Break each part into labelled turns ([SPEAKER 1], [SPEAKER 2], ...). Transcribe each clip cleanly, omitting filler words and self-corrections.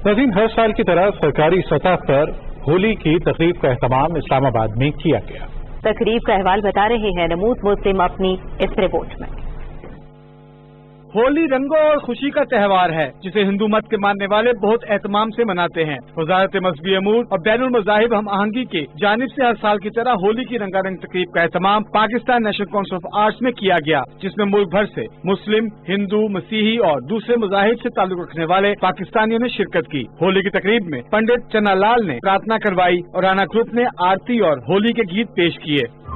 [SPEAKER 1] ناظرین، ہر سال کی طرح سرکاری سطح پر ہولی کی تقریب کا اہتمام اسلام آباد میں کیا گیا۔
[SPEAKER 2] تقریب کا احوال بتا رہے ہیں نمود مسلم اپنی اس رپورٹ میں۔
[SPEAKER 3] ہولی رنگوں اور خوشی کا تہوار ہے جسے ہندو مت کے ماننے والے بہت اہتمام سے مناتے ہیں۔ وزارت مذہبی امور اور بین المذاہب ہم آہنگی کی جانب سے ہر سال کی طرح ہولی کی رنگا رنگ تقریب کا اہتمام Pakistan national council of arts میں کیا گیا، جس میں ملک بھر سے مسلم، ہندو، مسیحی اور دوسرے مذاہب سے تعلق رکھنے والے پاکستانیوں نے شرکت کی۔ ہولی کی تقریب میں پنڈت چنا لال نے پرارتھنا کروائی اور رانا گروپ نے آرتی اور ہولی کے گیت پیش کیے۔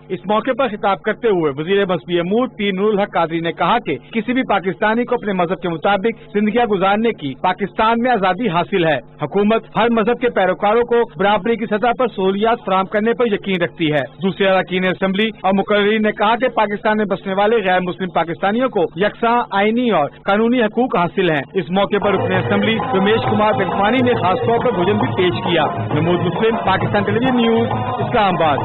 [SPEAKER 3] اس موقع پر خطاب کرتے ہوئے وزیر مذہبی امور پیر نور الحق قادری نے کہا کہ کسی بھی پاکستانی کو اپنے مذہب کے مطابق زندگیاں گزارنے کی پاکستان میں آزادی حاصل ہے۔ حکومت ہر مذہب کے پیروکاروں کو برابری کی سطح پر سہولیات فراہم کرنے پر یقین رکھتی ہے۔ دوسرے اراکین اسمبلی اور مقررین نے کہا کہ پاکستان میں بسنے والے غیر مسلم پاکستانیوں کو یکساں آئینی اور قانونی حقوق حاصل ہیں۔ اس موقع پر رکن اسمبلی رمیش کمار بگفانی نے خاص طور پر بھوجن بھی پیش کیا۔ نمود مسلم، پاکستان ٹیلی ویژن نیوز، اسلام آباد۔